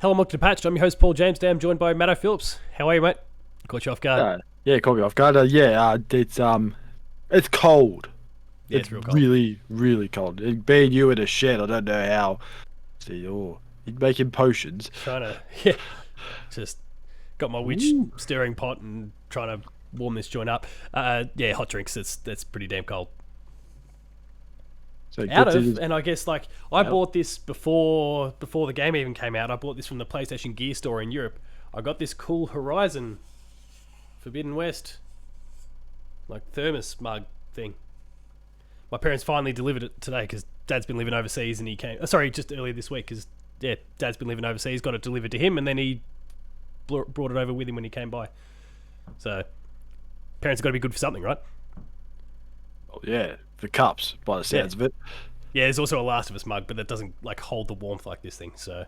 Hello, welcome to Patched. I'm your host, Paul James. Today I'm joined by Matto Phillips. How are you, mate? Caught you off guard. Yeah, caught me off guard. It's cold. Yeah, It's it's real cold. really, really cold. Being you in a shed, I don't know how. See, you're making potions. Trying to, yeah, just got my witch Ooh. stirring pot and trying to warm this joint up. Yeah, hot drinks. That's pretty damn cold. So Out get to of, this. and I guess like I Yep. bought this before the game even came out. I bought this from the PlayStation Gear store in Europe. I got this cool Horizon Forbidden West like thermos mug thing. My parents finally delivered it today because Dad's been living overseas and he came. Sorry, just earlier this week because yeah, Dad's been living overseas. Got it delivered to him and then he brought it over with him when he came by. So parents have got to be good for something, right? Oh, yeah, the cups, by the sounds of it. Yeah, there's also a Last of Us mug, but that doesn't like hold the warmth like this thing. So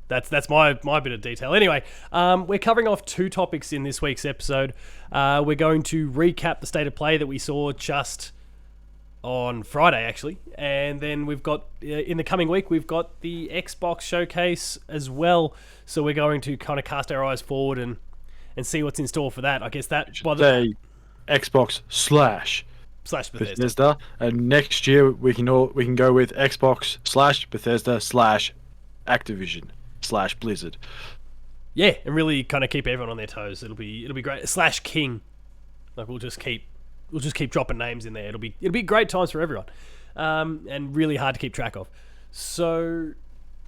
that's my bit of detail. Anyway, we're covering off two topics in this week's episode. We're going to recap the state of play that we saw just on Friday, actually, and then we've got in the coming week we've got the Xbox Showcase as well. So we're going to kind of cast our eyes forward and see what's in store for that. I guess that by the Say Xbox slash slash Bethesda. Bethesda, and next year we can go with Xbox slash Bethesda slash Activision slash Blizzard. Yeah, and really kind of keep everyone on their toes. It'll be great. Slash King, like we'll just keep dropping names in there. It'll be great times for everyone, and really hard to keep track of. So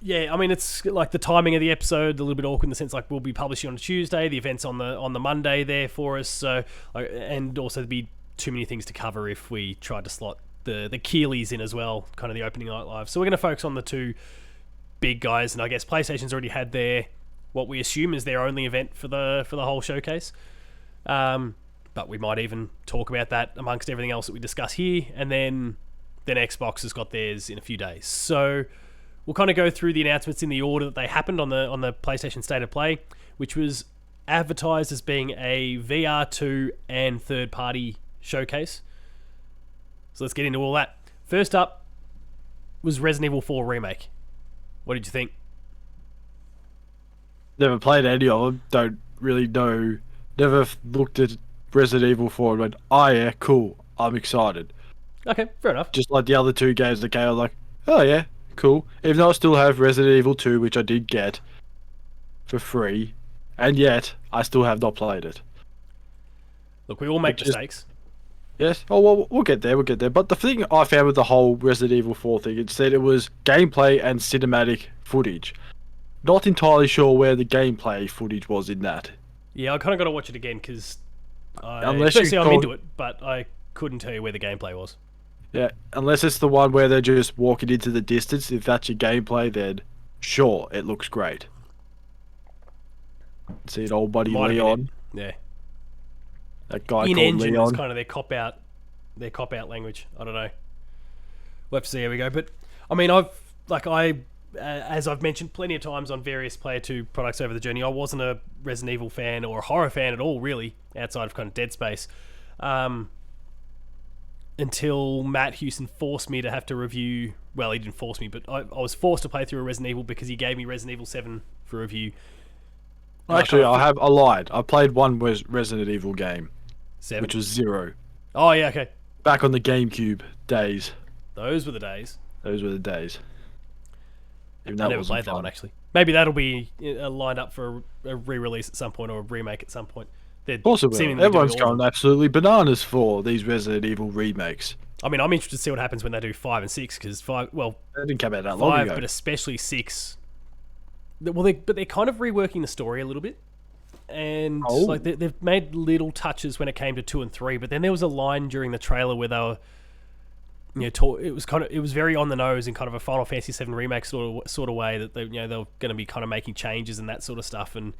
yeah, I mean it's like the timing of the episode a little bit awkward in the sense like we'll be publishing on a Tuesday. The event's on the Monday there for us. So and also there'd be too many things to cover if we tried to slot the Keeleys in as well, kind of the opening night live. So we're going to focus on the two big guys, and I guess PlayStation's already had their what we assume is their only event for the whole showcase. But we might even talk about that amongst everything else that we discuss here, and then Xbox has got theirs in a few days. So we'll kind of go through the announcements in the order that they happened on the PlayStation State of Play, which was advertised as being a VR2 and third-party showcase. So let's get into all that. First up was Resident Evil 4 Remake. What did you think? Never played any of them. Don't really know. Never looked at Resident Evil 4 and went, "Oh yeah, cool. I'm excited." Okay, fair enough. Just like the other two games that came, I was like, "Oh yeah, cool." Even though I still have Resident Evil 2, which I did get for free, and yet I still have not played it. Look, we all make It just- mistakes. Yes. Oh well, we'll get there. We'll get there. But the thing I found with the whole Resident Evil 4 thing, it said it was gameplay and cinematic footage. Not entirely sure where the gameplay footage was in that. Yeah, I kind of got to watch it again because Unless you firstly I'm call- into it, but I couldn't tell you where the gameplay was. Yeah, unless it's the one where they're just walking into the distance. If that's your gameplay, then sure, it looks great. See it, old buddy Might have been Leon, it. Yeah. that guy In called engine is Leon. kind of their cop out language. I don't know. We'll have to see how we go. But I mean, as I've mentioned plenty of times on various Player 2 products over the journey, I wasn't a Resident Evil fan or a horror fan at all, really, outside of kind of Dead Space. Until Matt Hewson forced me to have to review. Well, he didn't force me, but I was forced to play through a Resident Evil because he gave me Resident Evil 7 for review. Actually, I lied. I played one Resident Evil game, 7. which was 0. Oh, yeah, okay. Back on the GameCube days. Those were the days. Those were the days. Even I never wasn't played that fun. one, actually. Maybe that'll be lined up for a re-release at some point or a remake at some point. They're Of course it will. seemingly Everyone's doing all of going absolutely bananas for these Resident Evil remakes. I mean, I'm interested to see what happens when they do 5 and 6, because 5, well, They didn't come out that long 5, ago. but especially 6. Well, they're kind of reworking the story a little bit. And Oh. like they've made little touches when it came to 2 and 3, but then there was a line during the trailer where they were, it was very on the nose in kind of a Final Fantasy 7 remake sort of way that they were going to be kind of making changes and that sort of stuff. And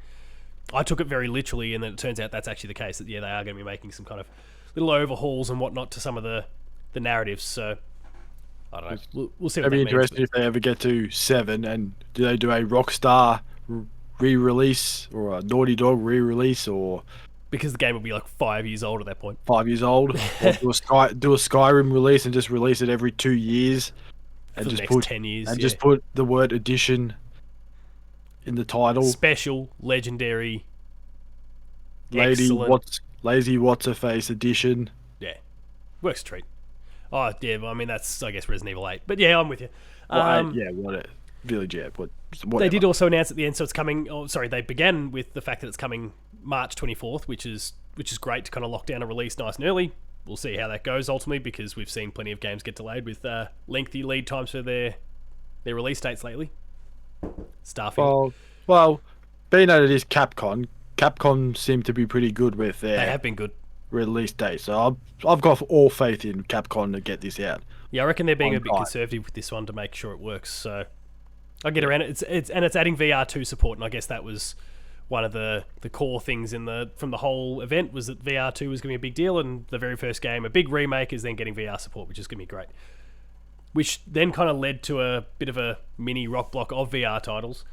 I took it very literally, and then it turns out that's actually the case. That they are going to be making some kind of little overhauls and whatnot to some of the narratives. So I don't know. We'll see what It'd be that means. interesting if they ever get to 7 and do they do a Rockstar re-release or a Naughty Dog re-release or Because the game will be like 5 years old at that point. 5 years old, or do a Skyrim release and just release it every 2 years. For the next 10 years. And yeah. just put the word edition in the title. Special, legendary, Lady excellent. Lazy What's Her Face edition. Yeah, works a treat. Oh yeah, well, I mean that's I guess Resident Evil 8. But yeah, I'm with you. What Village, yeah, whatever. They did also announce at the end, so it's coming. Oh, sorry, they began with the fact that it's coming March 24th, which is great to kind of lock down a release nice and early. We'll see how that goes ultimately, because we've seen plenty of games get delayed with lengthy lead times for their release dates lately. Starfield. Well, being that it is Capcom seem to be pretty good with their They have been good. release date. So I've got all faith in Capcom to get this out. Yeah, I reckon they're being On a bit time. conservative with this one to make sure it works. So I get around it. It's adding VR2 support, and I guess that was one of the core things from the whole event, was that VR2 was going to be a big deal, and the very first game, a big remake, is then getting VR support, which is going to be great. Which then kind of led to a bit of a mini rock block of VR titles.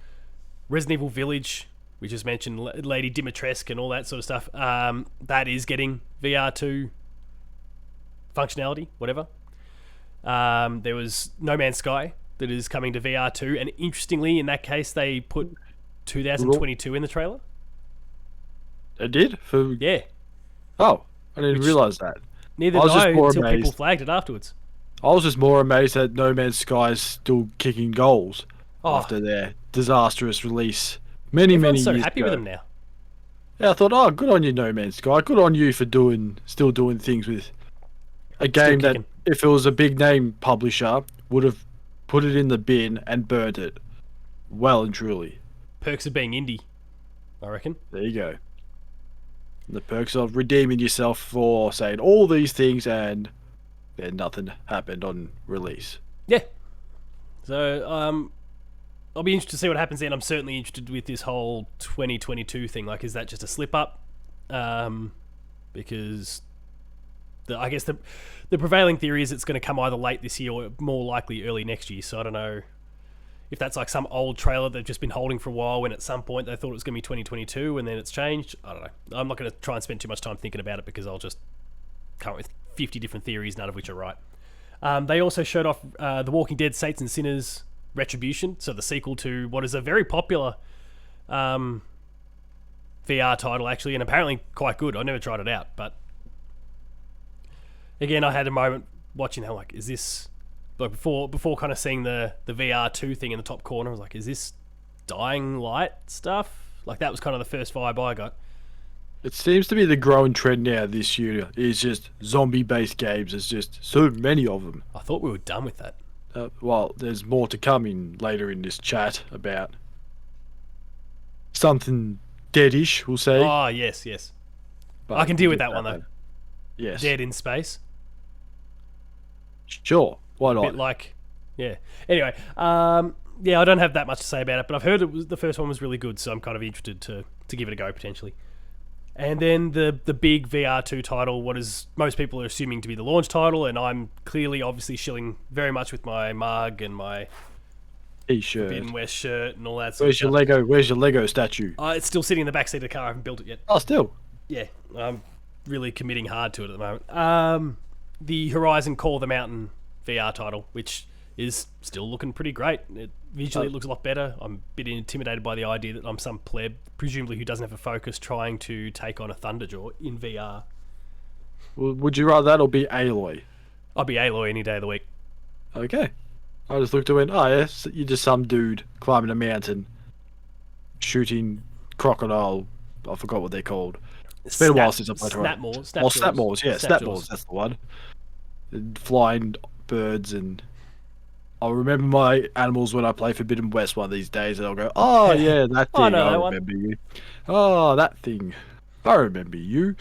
Resident Evil Village, we just mentioned Lady Dimitrescu and all that sort of stuff. That is getting VR2 functionality, whatever. There was No Man's Sky that is coming to VR2, and interestingly, in that case, they put 2022 in the trailer. It did? Yeah. Oh, I didn't realise that. Neither I was did just I more until people amazed. flagged it afterwards. I was just more amazed that No Man's Sky is still kicking goals Oh. after their disastrous release many Everyone's so years happy ago. with them now. Yeah, I thought, oh, good on you, No Man's Sky. Good on you for still doing things with a game that, kicking. if it was a big name publisher, would have put it in the bin and burnt it. Well and truly. Perks of being indie, I reckon. There you go. The perks of redeeming yourself for saying all these things and then nothing happened on release. Yeah. So, I'll be interested to see what happens then. I'm certainly interested with this whole 2022 thing. Like, is that just a slip up? Because I guess the prevailing theory is it's going to come either late this year or more likely early next year. So I don't know if that's like some old trailer they've just been holding for a while, when at some point they thought it was going to be 2022 and then it's changed. I don't know. I'm not going to try and spend too much time thinking about it, because I'll just come up with 50 different theories, none of which are right. They also showed off The Walking Dead Saints and Sinners Retribution, so the sequel to what is a very popular VR title, actually, and apparently quite good. I never tried it out, but again, I had a moment watching how, like, is this... Like before kind of seeing the VR2 thing in the top corner, I was like, is this Dying Light stuff? Like, that was kind of the first vibe I got. It seems to be the growing trend now this year is just zombie-based games. There's just so many of them. I thought we were done with that. Well, there's more to come later in this chat about something deadish, we'll say. Oh, yes. But I can deal we'll with get that one, though. later. Yes. Dead in Space. Sure. Why A not? bit like... Yeah. Anyway, yeah, I don't have that much to say about it, but I've heard the first one was really good, so I'm kind of interested to give it a go, potentially. And then the big VR2 title, what is most people are assuming to be the launch title, and I'm clearly, obviously, shilling very much with my mug and my T-shirt. Forbidden West shirt and all that sort Where's of your stuff. Lego? Where's your Lego statue? It's still sitting in the back seat of the car. I haven't built it yet. Oh, still. Yeah, I'm really committing hard to it at the moment. The Horizon Call of the Mountain VR title, which is still looking pretty great. Visually, it looks a lot better. I'm a bit intimidated by the idea that I'm some pleb, presumably who doesn't have a focus, trying to take on a Thunderjaw in VR. Well, would you rather that or be Aloy? I'd be Aloy any day of the week. Okay. I just looked and went, oh, yes, you're just some dude climbing a mountain, shooting crocodile. I forgot what they're called. It's been a while since I played Horizon. Snapmaws. Snapmaws, that's the one. And flying birds, and I'll remember my animals when I play Forbidden West one of these days, and I'll go, oh, yeah, that thing, I know I that one. remember you. Oh, that thing, I remember you.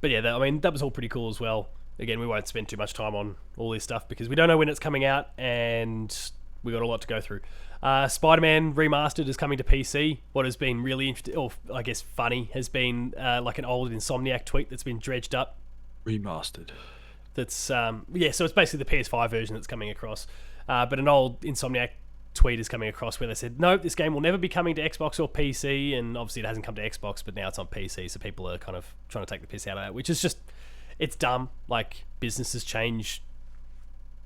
But yeah, that was all pretty cool as well. Again, we won't spend too much time on all this stuff because we don't know when it's coming out, and we got a lot to go through. Spider-Man Remastered is coming to PC. What has been really interesting, or I guess funny, has been like an old Insomniac tweet that's been dredged up. Remastered. That's so it's basically the PS5 version that's coming across. But an old Insomniac tweet is coming across where they said, no, this game will never be coming to Xbox or PC, and obviously it hasn't come to Xbox, but now it's on PC, so people are kind of trying to take the piss out of that, which is just, it's dumb. Like, businesses change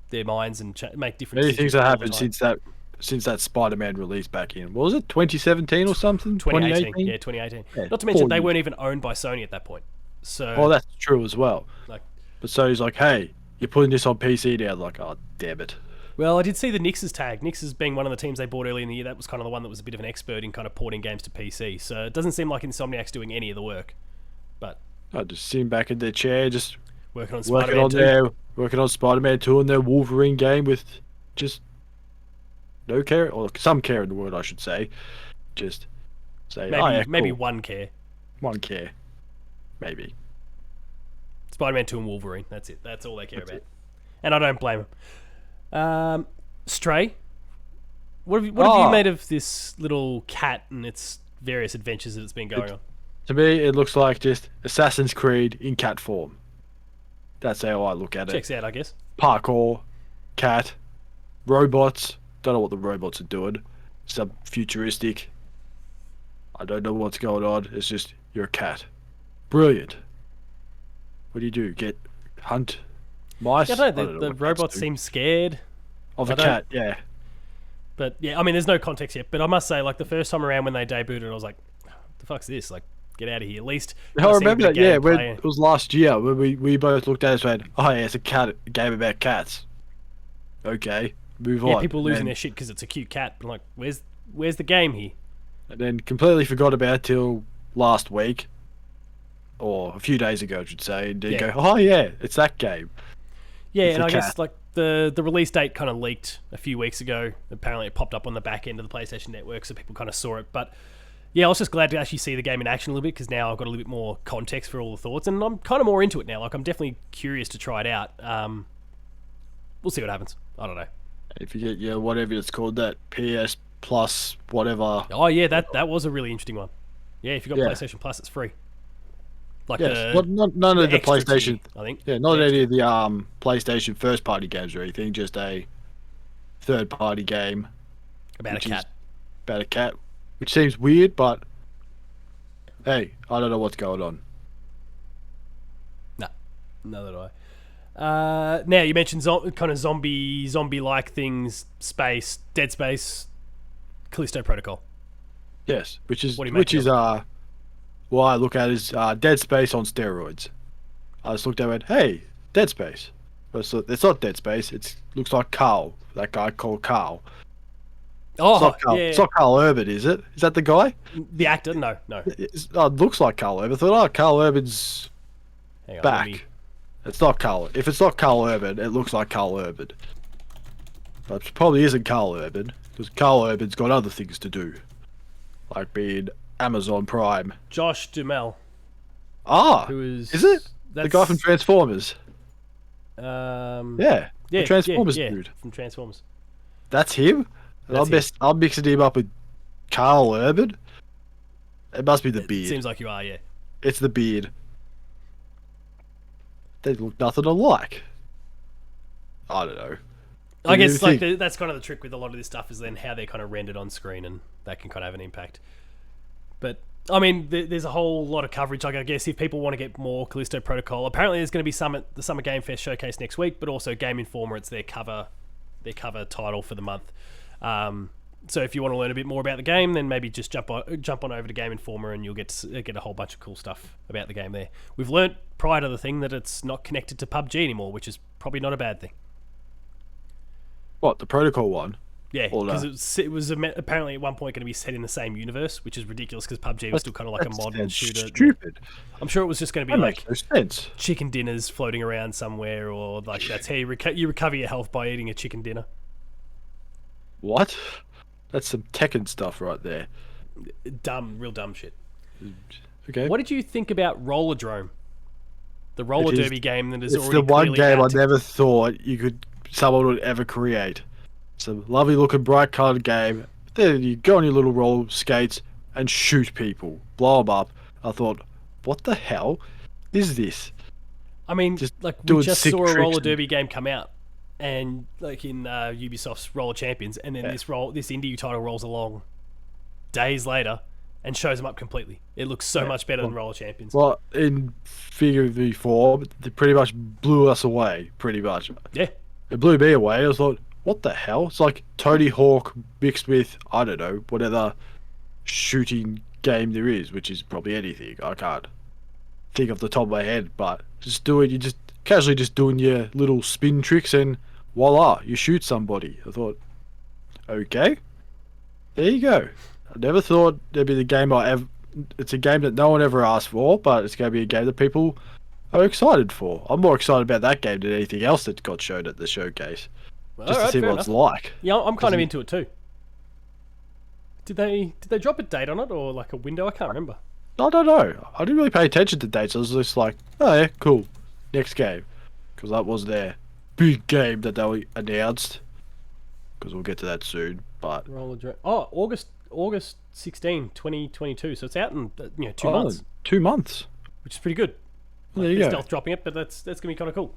their minds and make different Many decisions things have all the happened time. since that Spider-Man release back in, what was it, 2017 or something? 2018, yeah, 2018. Yeah, Not to mention they 4 years. weren't even owned by Sony at that point. So, Well, that's true as well. like, But Sony's like, hey, you're putting this on PC now. Like, oh, damn it. well, I did see the Nix's tag. Nix's being one of the teams they bought early in the year. That was kind of the one that was a bit of an expert in kind of porting games to PC. So it doesn't seem like Insomniac's doing any of the work, but I just sitting back in their chair, just working on working Spider-Man on 2. working on Spider-Man 2 and their Wolverine game with just no care, or some care in the word, I should say. Just say, Maybe oh, yeah, maybe cool. one care. One care, maybe. Spider-Man 2 and Wolverine. That's it. That's all they care That's about. it. And I don't blame them. Stray. What have you made of this little cat and its various adventures that it's been going on? To me, it looks like just Assassin's Creed in cat form. That's how I look at it. Checks out, I guess. Parkour, cat, robots. Don't know what the robots are doing. Some futuristic. I don't know what's going on. It's just you're a cat. Brilliant. What do? Get hunt mice? Yeah, I don't know. I don't know The what cats robots do. seem scared. Of I a don't- cat, yeah. But yeah, I mean, there's no context yet. But I must say, like, the first time around when they debuted, I was like, the fuck's this? Like, get out of here. At least I remember that, yeah, when gameplay. it was last year when we both looked at it and went, oh yeah, it's a game about cats. Okay, move on. Yeah, people losing and their shit because it's a cute cat. I'm like, where's the game here? and then completely forgot about it till last week. Or a few days ago, I should say, and then Yeah. go, oh yeah, it's that game. Yeah, It's and a I guess cat. like the release date kind of leaked a few weeks ago. Apparently, it popped up on the back end of the PlayStation Network, so people kind of saw it. But yeah, I was just glad to actually see the game in action a little bit because now I've got a little bit more context for all the thoughts, and I'm kind of more into it now. Like, I'm definitely curious to try it out. We'll see what happens. I don't know. If you get your whatever it's called, that PS Plus whatever. Oh yeah, that was a really interesting one. Yeah, if you got Yeah. PlayStation Plus, it's free. Like Yes, none of the extra PlayStation. tier, I think. Yeah, not The any of the PlayStation first party games or anything. Just a third party game about a which is cat. about a cat, which seems weird, but hey, I don't know what's going on. No, neither do I. Now you mentioned kind of zombie-like things, space, Dead Space, Callisto Protocol. Yes, which is What do you make of it? what I look at is Dead Space on steroids. I just looked at it and went, hey, Dead Space. But it's not Dead Space. It looks like Carl, that guy called Carl. Oh, It's not Carl, yeah, it's not Carl Urban, is it? Is that the guy? the actor. No. It looks like Carl Urban. I thought, oh, Carl Urban's Hang on, back. It's not Carl. If it's not Carl Urban, it looks like Carl Urban. But it probably isn't Carl Urban, because Carl Urban's got other things to do. Like being Amazon Prime. Josh Duhamel, Ah! who is it? The guy from Transformers. Yeah, The Transformers yeah, dude. from Transformers. That's him? And That's him. I'm mixing him up with Carl Urban. It must be the beard. Seems like you are, yeah. It's the beard. They look nothing alike. I don't know. I What do you guess like think? that's kind of the trick with a lot of this stuff is then how they're kind of rendered on screen, and that can kind of have an impact. But I mean, there's a whole lot of coverage. Like, I guess if people want to get more Callisto Protocol, apparently there's going to be the Summer Game Fest showcase next week, but also Game Informer. It's their cover title for the month. So if you want to learn a bit more about the game, then maybe just jump on over to Game Informer, and you'll get a whole bunch of cool stuff about the game there. We've learnt prior to the thing that it's not connected to PUBG anymore, which is probably not a bad thing. What, the Protocol one? Yeah, Or because it was apparently at one point going to be set in the same universe, which is ridiculous because PUBG was still kind of like a modern That's shooter. stupid. I'm sure it was just going to be That like makes no sense. chicken dinners floating around somewhere, or like that's how you recover your health by eating a chicken dinner. What? That's some Tekken stuff right there. Real dumb shit. Okay. What did you think about Rollerdrome? The roller Which is- derby game that is It's already the one clearly game I out to- never thought someone would ever create. It's a lovely looking, bright coloured game. Then you go on your little roller skates and shoot people, blow them up. I thought, what the hell is this? I mean, just like we doing just sick saw a tricks roller and- derby game come out, and like in Ubisoft's Roller Champions, and then this indie title rolls along days later and shows them up completely. It looks so much better than Roller Champions. Well, in figurative form, they pretty much blew us away, pretty much. Yeah, It blew me away. I thought, what the hell? It's like Tony Hawk mixed with, I don't know, whatever shooting game there is, which is probably anything. I can't think off the top of my head, but you just casually just doing your little spin tricks and voila, you shoot somebody. I thought, okay, there you go. I never thought there'd be the game I ever. It's a game that no one ever asked for, but it's going to be a game that people are excited for. I'm more excited about that game than anything else that got shown at the showcase, just to see what it's like. Yeah, I'm kind of into it too. Did they drop a date on it or like a window? I can't remember. I don't know. I didn't really pay attention to dates. I was just like, oh yeah, cool. Next game. Because that was their big game that they announced. Because we'll get to that soon. But August 16, 2022. So it's out in 2 months. 2 months. Which is pretty good. There you go. Stealth dropping it, but that's going to be kind of cool.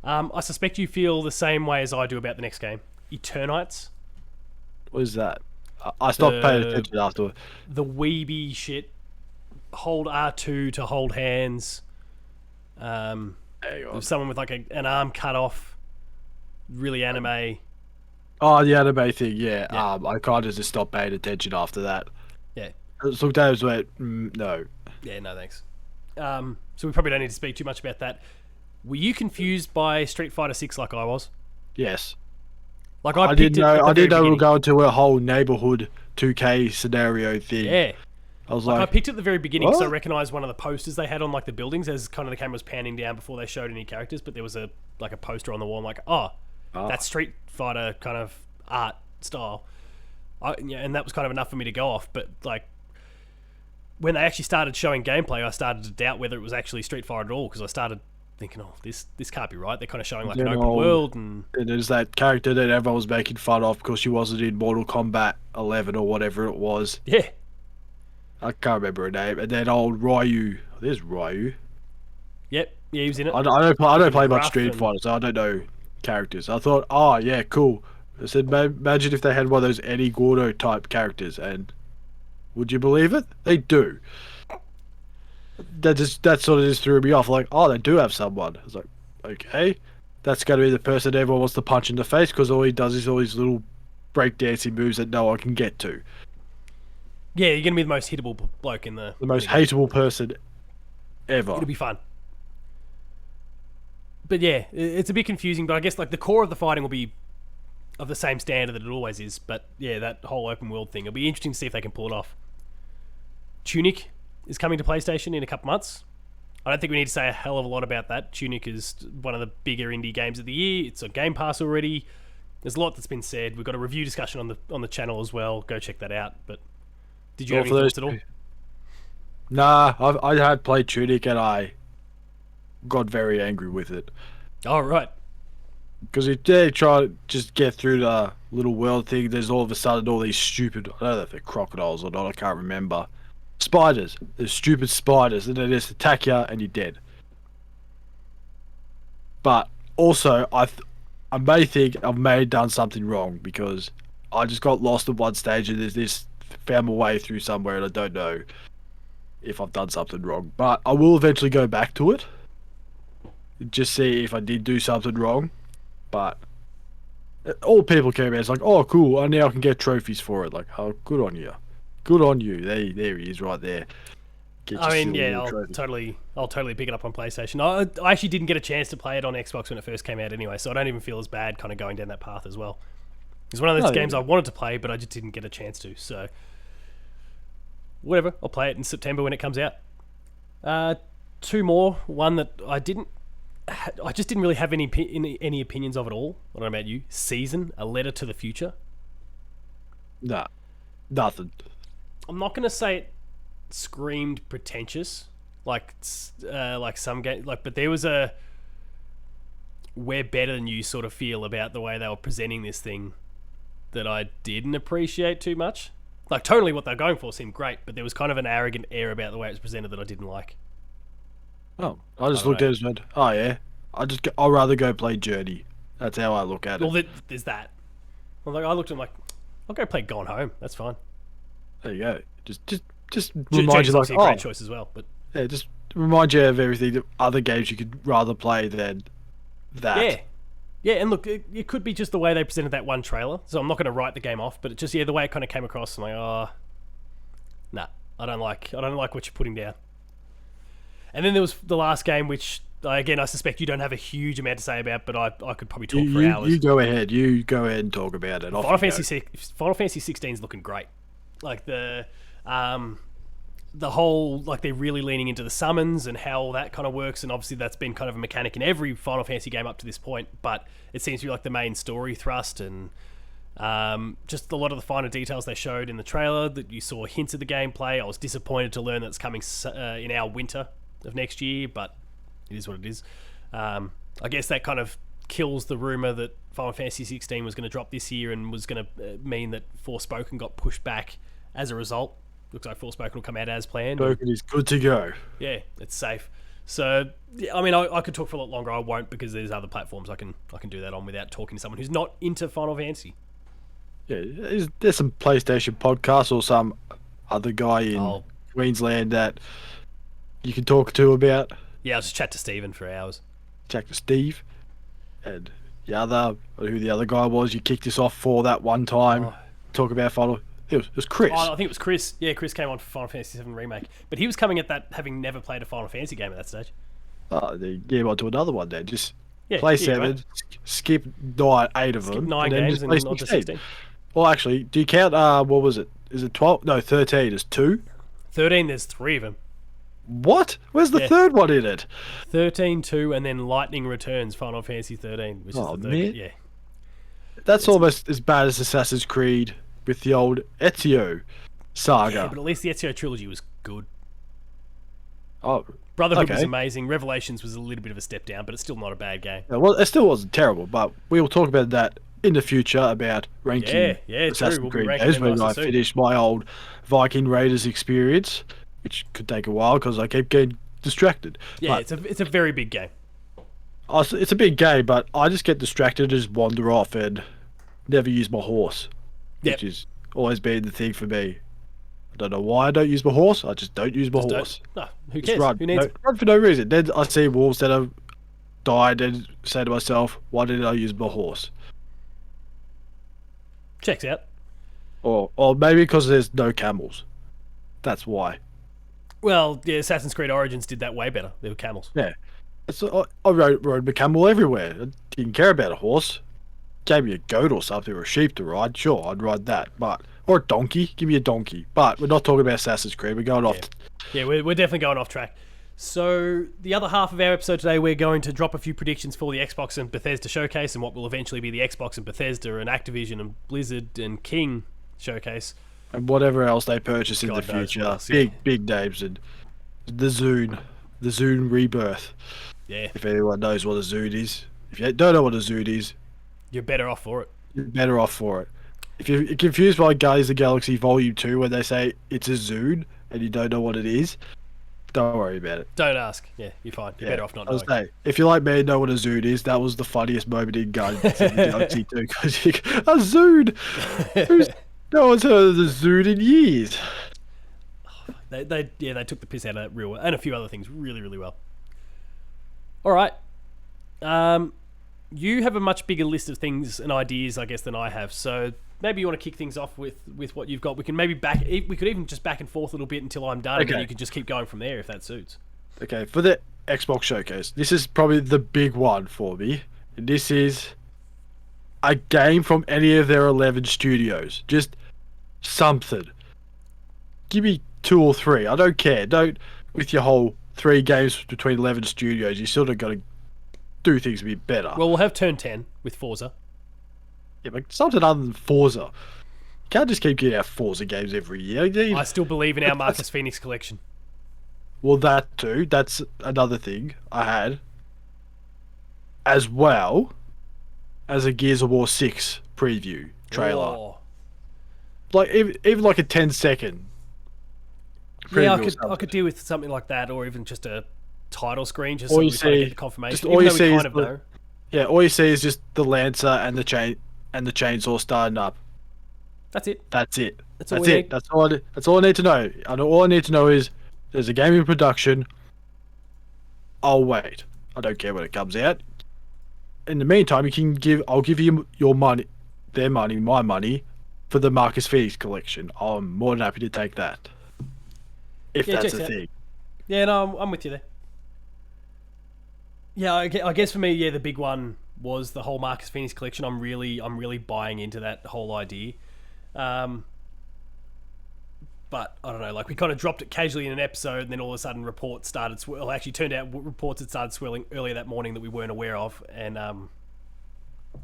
I suspect you feel the same way as I do about the next game. Eternites. What is that? I stopped paying attention after. The weeby shit. Hold R2 to hold hands. There's someone with like an arm cut off. Really anime. Oh, the anime thing, yeah. I kind of just stopped paying attention after that. Yeah. So Dave's went, no. Yeah, no thanks. So we probably don't need to speak too much about that. Were you confused by Street Fighter 6 like I was? Yes. Like I didn't know we were going to a whole neighborhood 2K scenario thing. Yeah. I was like, I picked it at the very beginning because I recognised one of the posters they had on like the buildings as kind of the camera was panning down before they showed any characters, but there was a poster on the wall. I'm like, that's Street Fighter kind of art style. And that was kind of enough for me to go off. But like when they actually started showing gameplay, I started to doubt whether it was actually Street Fighter at all because I started thinking, this can't be right. They're kind of showing like an open world, and there's that character that everyone was making fun of because she wasn't in Mortal Kombat 11 or whatever it was. Yeah. I can't remember her name. And then old Ryu. There's Ryu. Yep. Yeah, he was in it. I don't play much Street Fighter, so I don't know characters. I thought, oh yeah, cool. I said, imagine if they had one of those Eddie Gordo type characters, and would you believe it? They do. That sort of just threw me off. Like, oh, they do have someone. I was like, okay, that's going to be the person everyone wants to punch in the face because all he does is all these little breakdancing moves that no one can get to. Yeah, you're going to be the most hittable bloke in the most hateable person ever. It'll be fun. But yeah, it's a bit confusing, but I guess like the core of the fighting will be of the same standard that it always is. But yeah, that whole open world thing, it'll be interesting to see if they can pull it off. Tunic is coming to PlayStation in a couple months. I don't think we need to say a hell of a lot about that. Tunic is one of the bigger indie games of the year. It's on Game Pass already. There's a lot that's been said. We've got a review discussion on the channel as well. Go check that out. But did you have any thoughts at all? Nah, I had played Tunic and I got very angry with it. Oh, right. Because if they try to just get through the little world thing, there's all of a sudden all these stupid, I don't know if they're crocodiles or not, I can't remember. Spiders. There's stupid spiders and they just attack you and you're dead. But also, I may think I may have done something wrong because I just got lost at one stage and there's this, found my way through somewhere and I don't know if I've done something wrong. But I will eventually go back to it. Just see if I did do something wrong. But all people care about is like, oh cool, I now can get trophies for it. Like, oh, good on you. Good on you. There he is right there. I mean, yeah, I'll totally pick it up on PlayStation. I actually didn't get a chance to play it on Xbox when it first came out anyway, so I don't even feel as bad kind of going down that path as well. It's one of those games I wanted to play, but I just didn't get a chance to. So, whatever, I'll play it in September when it comes out. Two more. One that I just didn't really have any opinions of at all. I don't know about you. Season, A Letter to the Future. Nah, nothing. I'm not gonna say it screamed pretentious, like some game, but there was a we're better than you sort of feel about the way they were presenting this thing that I didn't appreciate too much. Like totally what they're going for seemed great, but there was kind of an arrogant air about the way it was presented that I didn't like. Oh, I just looked at it and went, oh yeah, I'll rather go play Journey. That's how I look at it. Well, there's that. I looked at it like, I'll go play Gone Home. That's fine. There you go. Just remind you like, a great choice as well. But yeah, just remind you of everything that other games you could rather play than that. Yeah, and look, it could be just the way they presented that one trailer. So I'm not going to write the game off, but it just the way it kind of came across. I'm like, oh, nah, I don't like what you're putting down. And then there was the last game, which again I suspect you don't have a huge amount to say about, but I could probably talk for hours. You go ahead. You go ahead and talk about it. Final Fantasy 16 is looking great. Like the whole, like, they're really leaning into the summons and how that kind of works, and obviously that's been kind of a mechanic in every Final Fantasy game up to this point, but it seems to be like the main story thrust, and just a lot of the finer details they showed in the trailer that you saw hints of the gameplay. I was disappointed to learn that it's coming in our winter of next year, but it is what it is. I guess that kind of kills the rumor that Final Fantasy 16 was going to drop this year and was going to mean that Forspoken got pushed back as a result. Looks like Forspoken will come out as planned. Forspoken is good to go. Yeah, it's safe. So, I mean, I could talk for a lot longer. I won't, because there's other platforms I can do that on without talking to someone who's not into Final Fantasy. Yeah, there's some PlayStation podcasts or some other guy in Queensland that you can talk to about. Yeah, I'll just chat to Steven for hours. Chat to Steve. And who the other guy was you kicked us off for that one time. Talk about Final... It was Chris. I think it was Chris. Yeah, Chris came on for Final Fantasy VII Remake. But he was coming at that having never played a Final Fantasy game at that stage. Yeah, on to another one then. Just play 7, skip 9, 8 of them. Skip 9 games and on to 16. Well, actually, do you count, what was it? Is it 12? No, 13 is 2? 13, there's 3 of them. What? Where's the third one in it? 13, 2, and then Lightning Returns, Final Fantasy 13, which is the third. Man. Yeah. That's almost as bad as Assassin's Creed with the old Ezio saga. Yeah, but at least the Ezio trilogy was good. Oh, Brotherhood was amazing. Revelations was a little bit of a step down, but it's still not a bad game. Yeah, well, it still wasn't terrible, but we will talk about that in the future about ranking Assassin's Creed games when I finish my old Viking Raiders experience, which could take a while because I keep getting distracted. Yeah, but it's a very big game. It's a big game, but I just get distracted and just wander off and never use my horse. Which has always been the thing for me. I don't know why I don't use my horse. I just don't use my horse. No, who cares? Run. Who needs run for no reason. Then I see wolves that have died and say to myself, why didn't I use my horse? Checks out. Or maybe because there's no camels. That's why. Well, yeah, Assassin's Creed Origins did that way better. There were camels. Yeah. So I rode my camel everywhere. I didn't care about a horse. Gave me a goat or something or a sheep to ride, sure, I'd ride that. Or a donkey, give me a donkey. But we're not talking about Assassin's Creed, we're going off. Yeah, we're definitely going off track. So the other half of our episode today, we're going to drop a few predictions for the Xbox and Bethesda Showcase and what will eventually be the Xbox and Bethesda and Activision and Blizzard and King Showcase. And whatever else they purchase in the future. Big names and the Zune Rebirth. Yeah. If anyone knows what a Zune is. If you don't know what a Zune is, you're better off for it. You're better off for it. If you're confused by Guardians of the Galaxy Volume 2 when they say it's a Zune and you don't know what it is, don't worry about it. Don't ask. Yeah, you're fine. You're better off not knowing. If you like me and know what a Zune is, that was the funniest moment in Guardians of the Galaxy 2. Because a Zune! No one's heard of the Zune in years. They took the piss out of that real well. And a few other things really, really well. Alright. You have a much bigger list of things and ideas, I guess, than I have. So maybe you want to kick things off with what you've got. We can we could even just back and forth a little bit until I'm done, and then you can just keep going from there if that suits. Okay, for the Xbox Showcase, this is probably the big one for me. This is a game from any of their 11 studios. Just something. Give me 2 or 3. I don't care. Don't with your whole 3 games between 11 studios. You still got to do things a bit better. Well, we'll have Turn 10 with Forza. Yeah, but something other than Forza. You can't just keep getting out Forza games every year. I still believe in our Marcus Phoenix collection. Well, that too. That's another thing I had. As well as a Gears of War 6 preview trailer. Oh. Like, even like a 10-second preview. Yeah, I could deal with something like that, or even just a title screen, just all so you we see, get the confirmation. Just all you see is know. Yeah, all you see is just the Lancer and the chainsaw starting up. That's it. That's it. That's all we need. That's all I need to know. All I need to know is there's a game in production. I'll wait. I don't care when it comes out. in the meantime, I'll give you your money, their money, my money, for the Marcus Phoenix collection. I'm more than happy to take that. If Yeah, that's checks a out. thing. Yeah, no, I'm with you there. Yeah, I guess for me, yeah, the big one was the whole Marcus Phoenix collection. I'm really buying into that whole idea. Um, but I don't know, like we kind of dropped it casually in an episode, and then all of a sudden reports started. Well, actually, turned out reports had started swirling earlier that morning that we weren't aware of, and I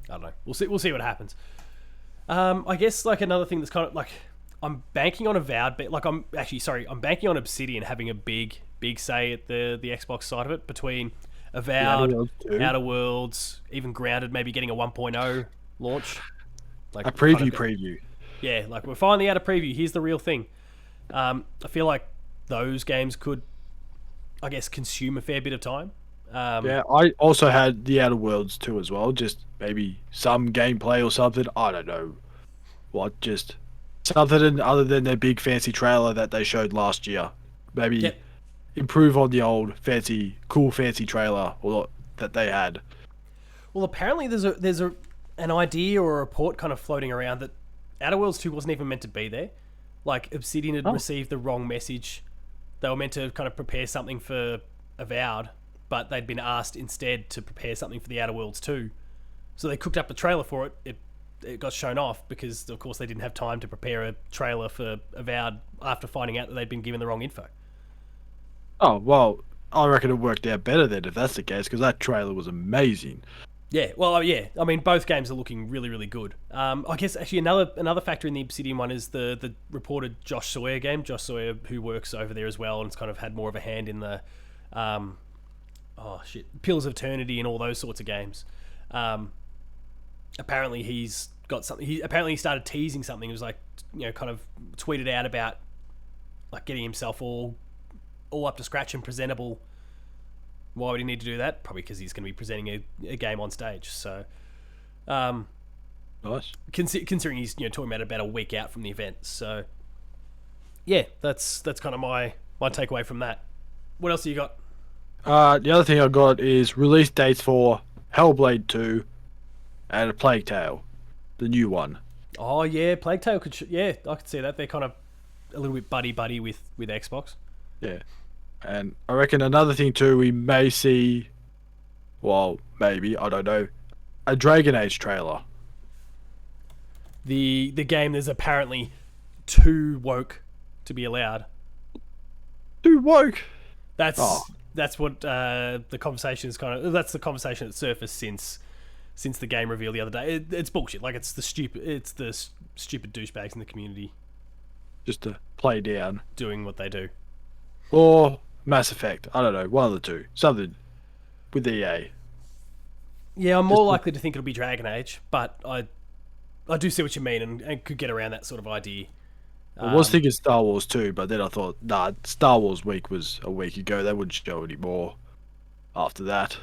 don't know. We'll see what happens. I guess like another thing that's kind of like I'm banking on Avowed, but like I'm banking on Obsidian having a big say at the Xbox side of it between The Outer Avowed, Worlds too. Outer Worlds, even Grounded, maybe getting a 1.0 launch. Like A we've kind of preview. yeah, like we're finally out of preview. Here's the real thing. I feel like those games could, I guess, consume a fair bit of time. Yeah, I also had the Outer Worlds too as well. Just maybe some gameplay or something. I don't know what. Just something other than their big fancy trailer that they showed last year. Maybe Yep. improve on the old cool fancy trailer that they had. Well, apparently there's an idea or a report kind of floating around that Outer Worlds 2 wasn't even meant to be there. Like Obsidian had Oh. received the wrong message. They were meant to kind of prepare something for Avowed, but they'd been asked instead to prepare something for the Outer Worlds 2. So they cooked up the trailer for it. It got shown off because, of course, they didn't have time to prepare a trailer for Avowed after finding out that they'd been given the wrong info. Oh well, I reckon it worked out better then if that's the case because that trailer was amazing. Yeah, well, yeah. I mean, both games are looking really good. I guess actually another factor in the Obsidian one is the reported Josh Sawyer game. Josh Sawyer, who works over there as well, and has kind of had more of a hand in the, Pillars of Eternity and all those sorts of games. Apparently he's got something. He started teasing something. It was like kind of tweeted out about like getting himself all up to scratch and presentable. Why would he need to do that? Probably because he's going to be presenting a game on stage. So, Nice. considering he's talking about a week out from the event. So, yeah, that's kind of my takeaway from that. What else do you got? The other thing I got is release dates for Hellblade 2 and A Plague Tale, the new one. Oh yeah, Plague Tale could. Yeah, I could see that. They're kind of a little bit buddy with Xbox. Yeah. And I reckon another thing too, we may see, well, maybe, I don't know, a Dragon Age trailer. The game is apparently too woke to be allowed. Too woke. That's Oh. that's what the conversation is kind of. That's the conversation that surfaced since the game reveal the other day. It's bullshit. Like it's the stupid douchebags in the community Just to play down. doing what they do. Or Mass Effect. I don't know, one of the two. Something with EA. Yeah, I'm more likely to think it'll be Dragon Age, but I do see what you mean and could get around that sort of idea. I was thinking Star Wars too, but then I thought, nah, Star Wars week was a week ago. They wouldn't show any more after that.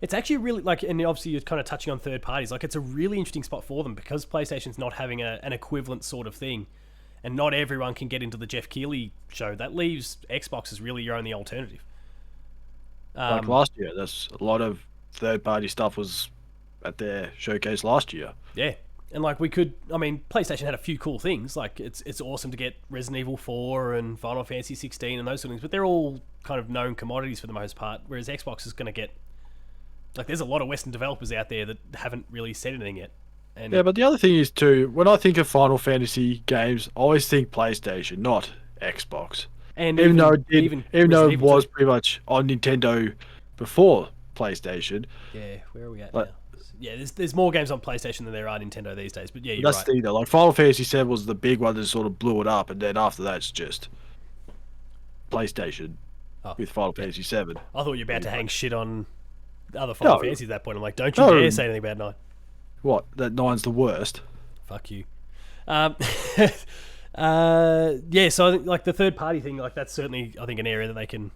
It's actually really like, and obviously you're kind of touching on third parties. Like it's a really interesting spot for them because PlayStation's not having an equivalent sort of thing, and not everyone can get into the Jeff Keighley show. That leaves Xbox as really your only alternative. Like last year, there's a lot of third-party stuff was at their showcase last year. Yeah. And like we could, I mean, PlayStation had a few cool things. Like it's awesome to get Resident Evil 4 and Final Fantasy 16 and those sort of things, but they're all kind of known commodities for the most part. Whereas Xbox is going to get, like, there's a lot of Western developers out there that haven't really said anything yet. And Yeah, but the other thing is too, when I think of Final Fantasy games, I always think PlayStation, not Xbox. and Even though it even was Resident Evil 2. pretty much on Nintendo before PlayStation. Yeah, where are we at But- now? Yeah, there's more games on PlayStation than there are Nintendo these days. But yeah, you're That's right. the thing though. Like Final Fantasy 7 was the big one that sort of blew it up, and then after that it's just PlayStation Oh, with Final Fantasy 7. I thought you were about to hang shit on the other Final No. Fantasy at that point. I'm like, don't you No. dare say anything about 9. What? That 9's the worst. Fuck you. Yeah, so I think like the third party thing, like that's certainly I think an area that they can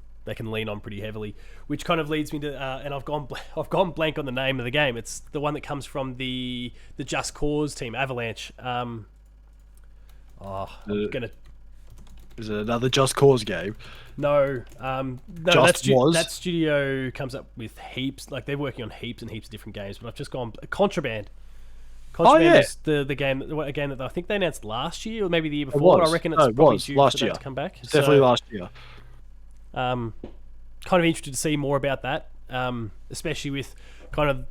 lean on pretty heavily, which kind of leads me to and I've gone blank on the name of the game. It's the one that comes from the Just Cause team, Avalanche. I'm gonna Is it another Just Cause game? No, no, Just was. that studio comes up with heaps. Like they're working on heaps and heaps of different games. But I've just gone Contraband. Contraband yeah. was the game, a game that I think they announced last year or maybe the year before. I reckon it's probably due last for year. that to come back. It's definitely last year. Kind of interested to see more about that, especially with kind of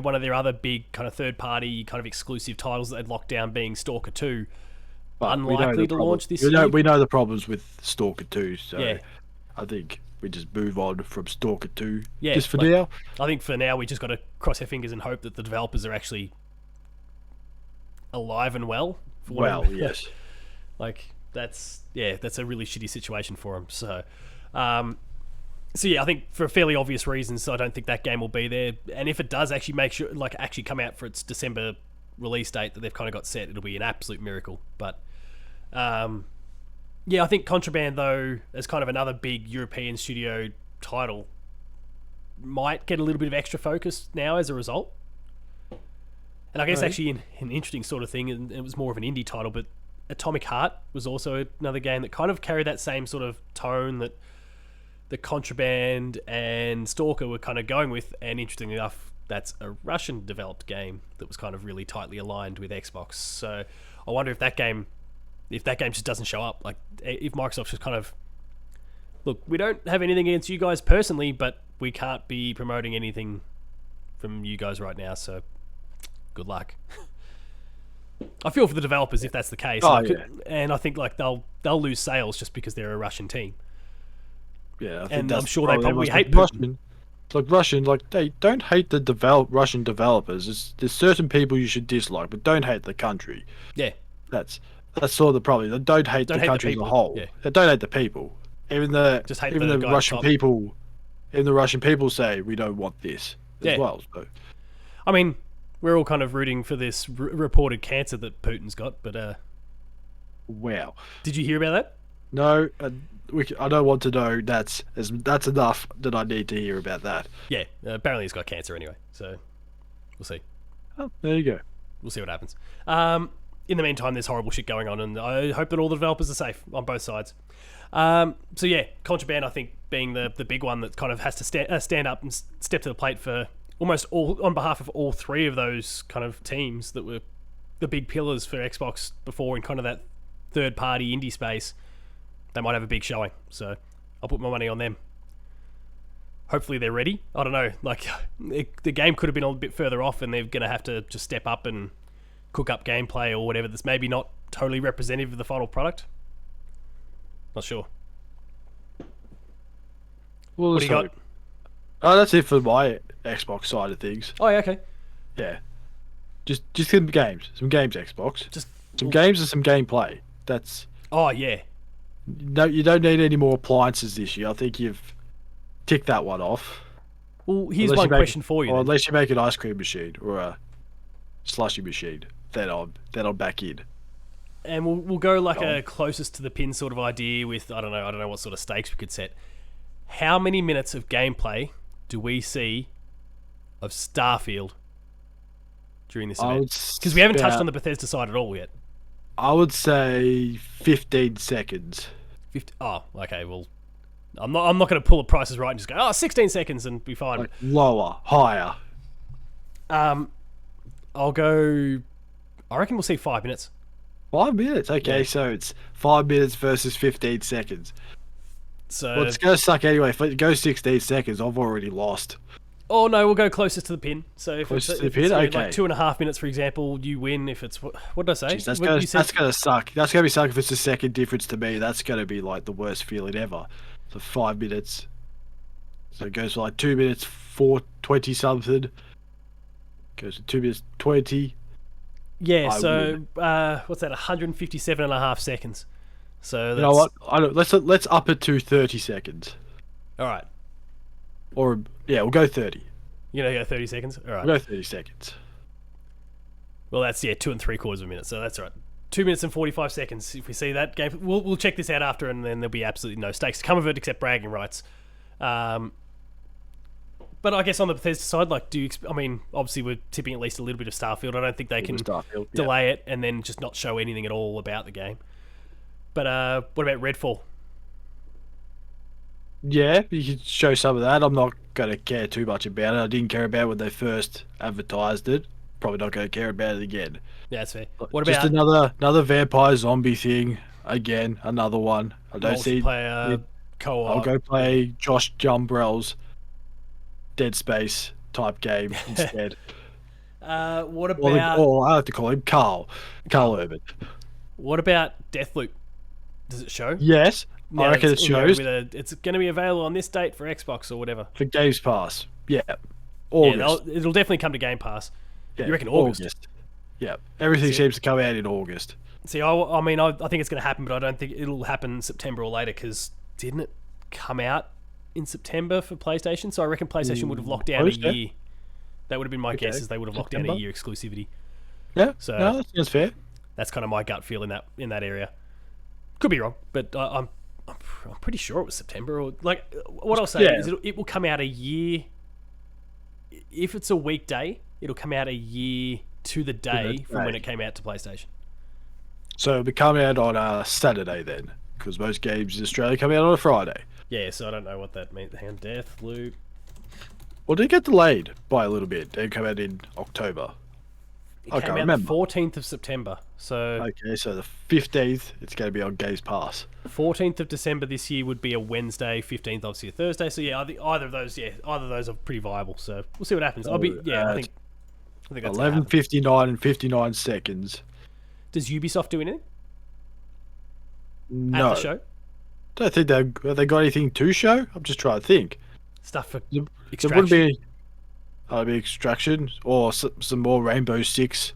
one of their other big kind of third party kind of exclusive titles that they'd locked down being Stalker 2. But Unlikely to launch this year. We know the problems with Stalker 2, so Yeah. I think we just move on from Stalker 2 Yeah, just for now. I think for now we just got to cross our fingers and hope that the developers are actually alive and well. Yes. Like that's a really shitty situation for them. So, I think for fairly obvious reasons, I don't think that game will be there. And if it does actually come out for its December release date that they've kind of got set, it'll be an absolute miracle. But I think Contraband, though, as kind of another big European studio title, might get a little bit of extra focus now as a result. And I guess actually an interesting sort of thing, and it was more of an indie title, but Atomic Heart was also another game that kind of carried that same sort of tone that the Contraband and Stalker were kind of going with. And interestingly enough, that's a Russian-developed game that was kind of really tightly aligned with Xbox. So I wonder if that game just doesn't show up. Like, if Microsoft's just kind of, look, we don't have anything against you guys personally, but we can't be promoting anything from you guys right now, so good luck. I feel for the developers if that's the case. And I think like they'll lose sales just because they're a Russian team. Yeah, I think and I'm sure they probably hate Russian. Like Russian, like they don't hate the Russian developers. There's certain people you should dislike, but don't hate the country. Yeah, that's sort of the problem. They don't hate the country as a whole. Yeah. They don't hate the people. Even the Russian people, even the Russian people say we don't want this as well. So. I mean, we're all kind of rooting for this reported cancer that Putin's got, but wow. Did you hear about that? No, I don't want to know. That's enough that I need to hear about that. Yeah, apparently he's got cancer anyway, so we'll see. Oh, there you go. We'll see what happens. In the meantime, there's horrible shit going on, and I hope that all the developers are safe on both sides. Contraband, I think, being the big one that kind of has to stand up and step to the plate for almost all, on behalf of all three of those kind of teams that were the big pillars for Xbox before in kind of that third-party indie space. They might have a big showing, so I'll put my money on them. Hopefully they're ready. I don't know. Like, the game could have been a bit further off, and they're going to have to just step up and cook up gameplay or whatever that's maybe not totally representative of the final product. Not sure. Well, what do you got? Oh, that's it for my Xbox side of things. Oh, yeah, okay. Yeah. Just some games. Some games, Xbox. Just some games and some gameplay. That's... Oh, yeah. No, you don't need any more appliances this year. I think you've ticked that one off. Well, here's one question for you. Or unless you make an ice cream machine or a slushy machine, then I'm back in. And we'll go like a closest to the pin sort of idea with I don't know what sort of stakes we could set. How many minutes of gameplay do we see of Starfield during this event? Because we haven't touched on the Bethesda side at all yet. I would say 15 seconds. 50, oh, okay. Well, I'm not going to pull the prices right and just go 16 seconds and be fine. Like lower, higher. I'll go. I reckon we'll see 5 minutes. 5 minutes, okay. Yeah. So it's 5 minutes versus 15 seconds. So well, it's gonna suck anyway. If it goes 16 seconds, I've already lost. Oh no, we'll go closest to the pin. So if it's okay. Like 2.5 minutes, for example, you win. If it's what did I say? Jeez, that's gonna suck. That's gonna be suck if it's a second difference to me. That's gonna be like the worst feeling ever. So 5 minutes. So it goes for like 2 minutes 4:20 something. Goes to 2 minutes 20. Yeah. What's that? 157.5 seconds. So that's... You know what? Let's up it to 30 seconds. All right. Or yeah, we'll go 30. You know, go 30 seconds. All right. We'll go 30 seconds. Well, that's 2 3/4 of a minute. So that's all right. 2 minutes and 45 seconds. If we see that game, we'll check this out after, and then there'll be absolutely no stakes to come of it except bragging rights. But I guess on the Bethesda side, like, obviously we're tipping at least a little bit of Starfield. I don't think they can delay it and then just not show anything at all about the game. But what about Redfall? Yeah, you could show some of that. I'm not going to care too much about it. I didn't care about it when they first advertised it. Probably not going to care about it again. Yeah, that's fair. What Just about another vampire zombie thing. Again, another one. I don't see. multiplayer co-op? I'll go play Josh Jumbrell's Dead Space type game instead. What about Or I have to call him Carl. Carl Urban. what about Deathloop? Does it show? Yes, Now I reckon it it's in there shows it's going to be available on this date for Xbox or whatever. for Games Pass. Yeah, Yeah, August. it'll definitely come to Game Pass. Yeah, You reckon August? Yeah, everything See- seems to come out in August. See, I mean, I think it's going to happen, but I don't think it'll happen September or later because didn't it come out in September for PlayStation? So I reckon PlayStation would have locked down a Close, yeah. year. That would have been my guess, is they would have locked down a September. year exclusivity. Yeah, So- no, that sounds fair. That's kind of my gut feel in that area. Could be wrong, but I'm pretty sure it was September. Or like what I'll say Yeah. is it will come out a year. If it's a weekday, it'll come out a year to the day from when day. it came out to PlayStation. So it'll be coming out on a Saturday then, because most games in Australia come out on a Friday. Yeah, so I don't know what that means. Hand Deathloop. Well, did it get delayed by a little bit? It come out in October. It I came can't out remember. the 14th of September. So Okay, so the 15th, it's going to be on Games Pass. 14th of December this year would be a Wednesday. 15th obviously a Thursday. So yeah, either of those are pretty viable. So we'll see what happens. I think that's gonna happen. 11:59 and 59 seconds. Does Ubisoft do anything No, at the show? don't think they got anything to show. I'm just trying to think. Stuff for There Extraction. wouldn't be Extraction or some more Rainbow Six.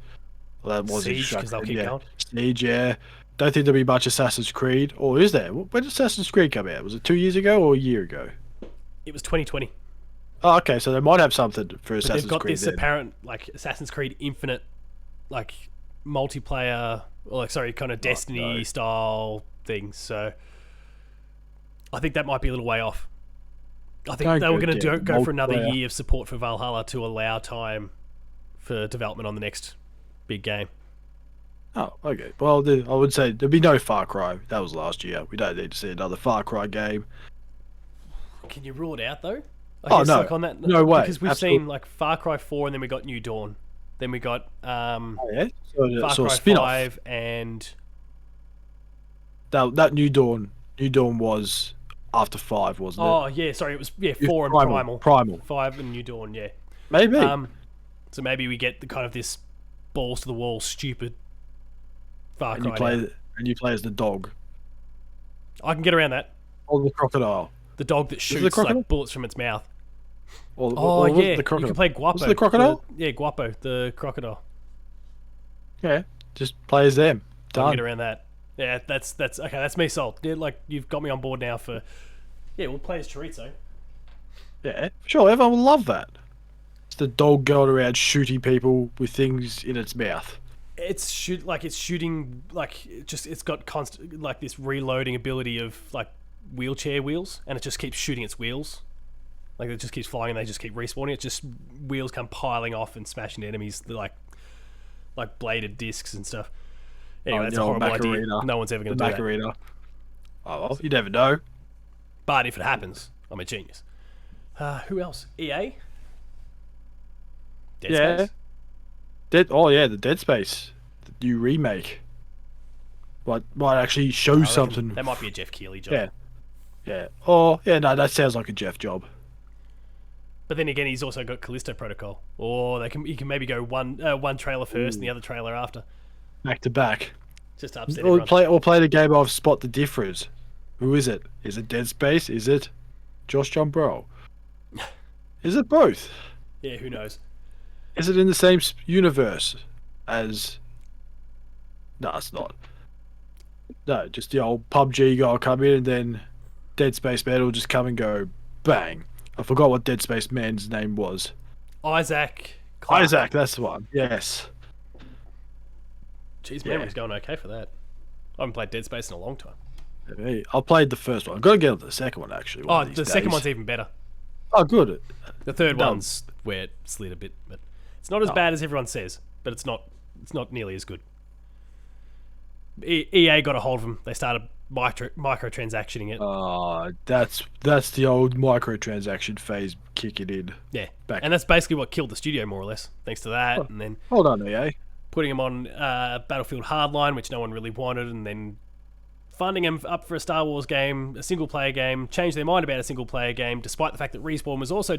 Well, that was Siege, 'cause they'll keep going. Siege, yeah. Don't think there'll be much Assassin's Creed. Or is there? When did Assassin's Creed come out? Was it 2 years ago or a year ago? It was 2020. Oh, okay, so they might have something for But Assassin's they've got Creed this then. apparent like Assassin's Creed Infinite, like multiplayer, or like sorry, kind of Destiny no. style things. So I think that might be a little way off. I think Don't they were go going to down go for another multiplayer. year of support for Valhalla to allow time for development on the next big game. Oh, okay. Well, I would say there'd be no Far Cry. That was last year. We don't need to see another Far Cry game. Can you rule it out though? I Oh, guess, no. like, on that, No way. because we've Absolute- seen like Far Cry 4 and then we got New Dawn, then we got Oh, yeah? So, Far so a Cry spin-off. 5 and That New Dawn was after 5, wasn't it? oh yeah, sorry, it was 4 and Primal. Primal. 5 and New Dawn, yeah. Maybe. So maybe we get the kind of this balls to the wall, stupid Far and you Cry. now. play as the dog. I can get around that. Or the crocodile. The dog that it shoots crocodile? like bullets from its mouth. Or, Oh or was it yeah, the you crocodile. can play Guapo. Was it the crocodile? Guapo, the crocodile. Yeah, just play as them. I can Done. get around that. Yeah, that's okay. That's me sold. Yeah, like you've got me on board now for. Yeah, we'll play as Chorizo. Yeah, sure. Everyone will love that. It's the dog going around shooting people with things in its mouth. It's shooting like it's got constant like this reloading ability of like wheelchair wheels, and it just keeps shooting its wheels. Like it just keeps flying, and they just keep respawning. It's just wheels come piling off and smashing enemies. They're like bladed discs and stuff. Anyway, that's the a old horrible idea. Macarena. No one's ever The going to do that. Macarena. Oh, well, you never know. But if it happens, I'm a genius. Who else? EA. Dead Yeah. Space? The Dead Space. The new remake. Might actually show I reckon something. That might be a Jeff Keighley job. Yeah. Yeah. Oh, yeah, no, that sounds like a Jeff job. But then again, he's also got Callisto Protocol. Or he can maybe go one trailer first and the other trailer after. Back to back. Just to upset Or everyone. play the game of Spot the Difference. Who is it? Is it Dead Space? Is it Josh Jumbrell? Is it both? Yeah, who knows? Is it in the same universe as... No, it's not. No, just the old PUBG guy will come in and then Dead Space Man will just come and go bang. I forgot what Dead Space Man's name was. Isaac. Clarke. Isaac, that's the one. Yes. Jeez, Yeah. memory's going okay for that. I haven't played Dead Space in a long time. Hey, I played the first one. I've got to get on the second one, actually. one Oh, of these the second days. one's even better. Oh, good. The third No. one's where it slid a bit, but it's not as No. bad as everyone says. But it's not nearly as good. EA got a hold of them. They started microtransactioning it. That's the old microtransaction phase kicking in. Yeah, Back. and that's basically what killed the studio more or less. Thanks to that, and then Hold on, EA. putting them on Battlefield Hardline, which no one really wanted, and then funding them up for a Star Wars game, a single-player game, changed their mind about a single-player game, despite the fact that Respawn was also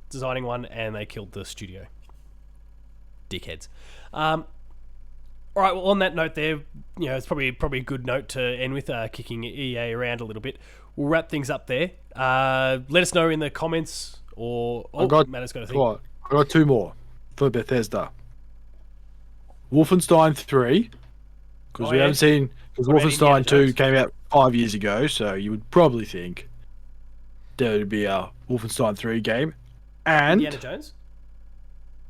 designing one, and they killed the studio. Dickheads. All right, well, on that note there, it's probably a good note to end with, kicking EA around a little bit. We'll wrap things up there. Let us know in the comments, or... Matt's got a thing. Right, I got two more for Bethesda. Wolfenstein 3, because we haven't seen... Because Wolfenstein 2 came out 5 years ago, so you would probably think there would be a Wolfenstein 3 game. And... Indiana Jones?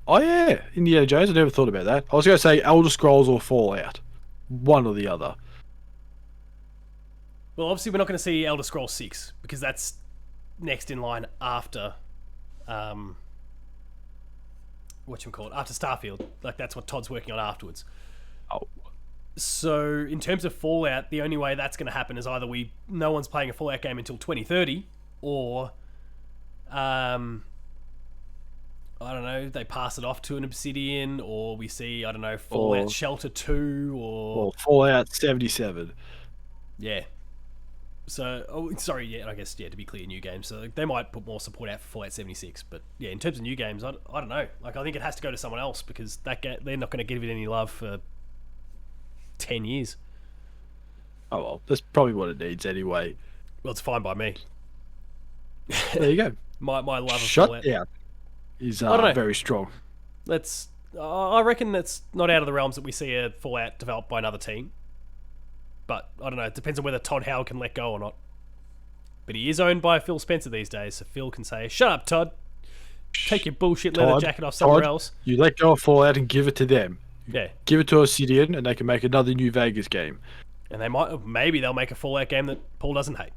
Oh yeah, Indiana Jones. I never thought about that. I was going to say Elder Scrolls or Fallout. One or the other. Well, obviously we're not going to see Elder Scrolls 6, because that's next in line after... after Starfield. Like, that's what Todd's working on afterwards. Oh. So, in terms of Fallout, the only way that's going to happen is either no one's playing a Fallout game until 2030, or... I don't know, they pass it off to an Obsidian, or we see, I don't know, Fallout Shelter 2, or Fallout 77. Yeah. So, I guess, to be clear, new games. So they might put more support out for Fallout 76. But, yeah, in terms of new games, I don't know. Like, I think it has to go to someone else, because they're not going to give it any love for 10 years. Oh, well, that's probably what it needs anyway. Well, it's fine by me. There you go. my love of Fallout. Shut down. Is very strong. I reckon that's not out of the realms that we see a Fallout developed by another team. But I don't know. It depends on whether Todd Howard can let go or not. But he is owned by Phil Spencer these days, so Phil can say, "Shut up, Todd. Take your bullshit leather jacket off somewhere else." You let go of Fallout and give it to them. Yeah. Give it to Obsidian, and they can make another New Vegas game. And maybe they'll make a Fallout game that Paul doesn't hate.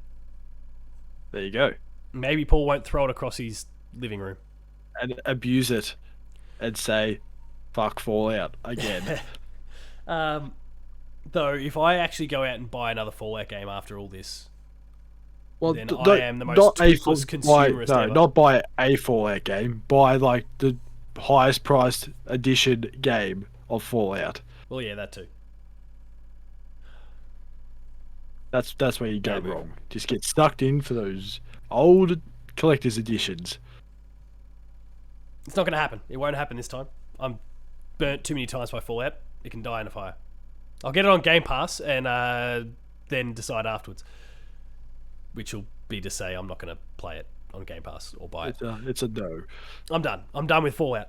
There you go. Maybe Paul won't throw it across his living room. And abuse it and say, fuck Fallout again. Though, if I actually go out and buy another Fallout game after all this, then I am the most toothless consumerist ever. Not buy a Fallout game. Buy, like, the highest priced edition game of Fallout. Well, yeah, that too. That's where you go wrong. Just get sucked in for those old collector's editions. It's not going to happen. It won't happen this time. I'm burnt too many times by Fallout. It can die in a fire. I'll get it on Game Pass and then decide afterwards. Which will be to say I'm not going to play it on Game Pass or buy it. It's a no. I'm done. I'm done with Fallout.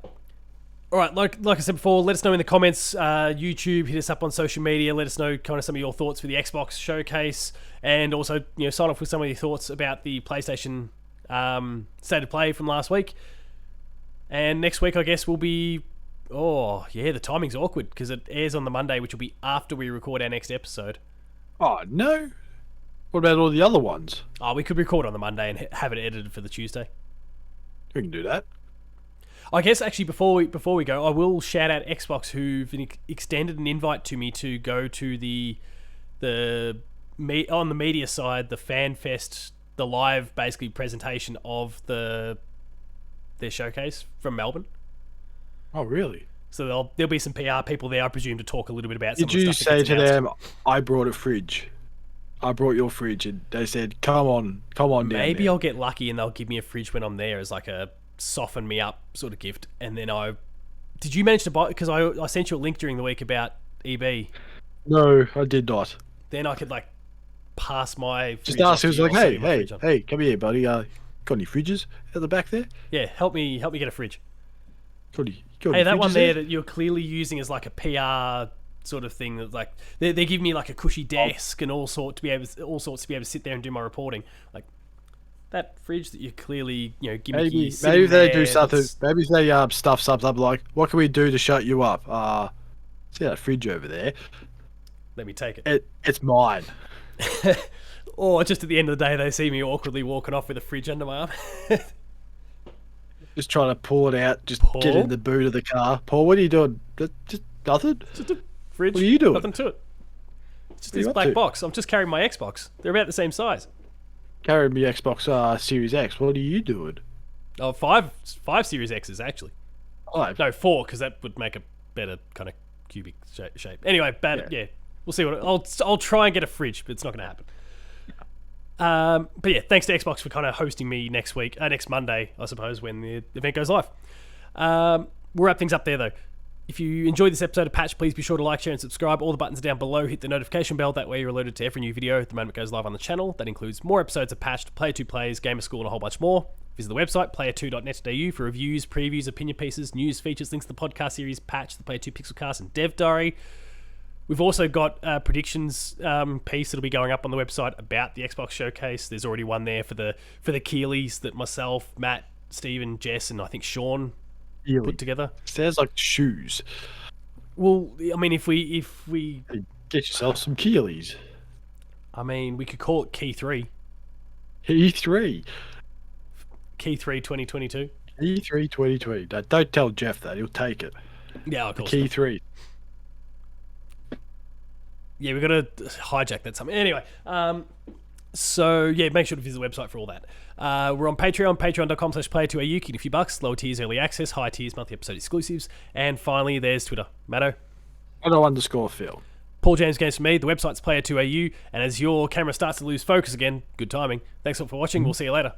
All right, like I said before, let us know in the comments. YouTube, hit us up on social media. Let us know kind of some of your thoughts for the Xbox Showcase, and also sign off with some of your thoughts about the PlayStation State of Play from last week. And next week, I guess, will be... Oh, yeah, the timing's awkward because it airs on the Monday, which will be after we record our next episode. Oh, no. What about all the other ones? Oh, we could record on the Monday and have it edited for the Tuesday. We can do that. I guess, actually, before we go, I will shout out Xbox, who've extended an invite to me to go to on the media side, the Fan Fest, the live, basically, presentation of their showcase from Melbourne. Oh, really? So there'll be some PR people there, I presume, to talk a little bit about some of the stuff. Did you say to them, I brought a fridge? I brought your fridge, and they said, come on down. Maybe I'll get lucky and they'll give me a fridge when I'm there as like a soften me up sort of gift. And then did you manage to buy, because I sent you a link during the week about EB. No, I did not. Then I could like pass my fridge. Just ask, he was like, hey, come here, buddy. Got any fridges at the back there? Yeah, help me get a fridge. Hey, that one there that you're clearly using as like a PR sort of thing. That like they give me like a cushy desk and all sorts to be able to sit there and do my reporting. Like that fridge that you're clearly gimmicky. Maybe they do something. Maybe they stuff something up like, what can we do to shut you up? See that fridge over there? Let me take it. It's mine. Or just at the end of the day, they see me awkwardly walking off with a fridge under my arm. Just trying to pull it out, just Paul? get in the boot of the car. Paul, what are you doing? Just nothing? Just a fridge. What are you doing? Nothing to it. Just What are this you up black to? box. I'm just carrying my Xbox. They're about the same size. Carrying me Xbox Series X. What are you doing? Oh, five Series X's actually. Oh, No, 4, because that would make a better kind of cubic shape. Anyway, yeah. We'll see what I'll try and get a fridge, but it's not going to happen. But yeah, thanks to Xbox for kind of hosting me next Monday, I suppose, when the event goes live. We'll wrap things up there though. If you enjoyed this episode of Patch, please be sure to like, share, and subscribe. All the buttons are down below. Hit the notification bell. That way you're alerted to every new video the moment it goes live on the channel. That includes more episodes of Patched, Player 2 Plays, Gamer School, and a whole bunch more. Visit the website, player2.net.au, for reviews, previews, opinion pieces, news, features, links to the podcast series, Patch, the Player 2 Pixelcast, and Dev Diary. We've also got a predictions piece that'll be going up on the website about the Xbox Showcase. There's already one there for the Keeleys that myself, Matt, Steven, Jess, and I think Sean put together. Sounds like shoes. Well, I mean, if we Hey, get yourself some Keeleys. I mean, we could call it Key 3. E3. Key 3 2022. E3 2020. Now, don't tell Jeff that. He'll take it. Yeah, of course. Key 3. Yeah, we've got to hijack that something. Anyway, so yeah, make sure to visit the website for all that. We're on Patreon, patreon.com/player2au. You can a few bucks, lower tiers, early access, high tiers, monthly episode exclusives. And finally, there's Twitter. Matto. Matto_Phil. Paul James Games for me. The website's player2au. And as your camera starts to lose focus again, good timing. Thanks all for watching. We'll see you later.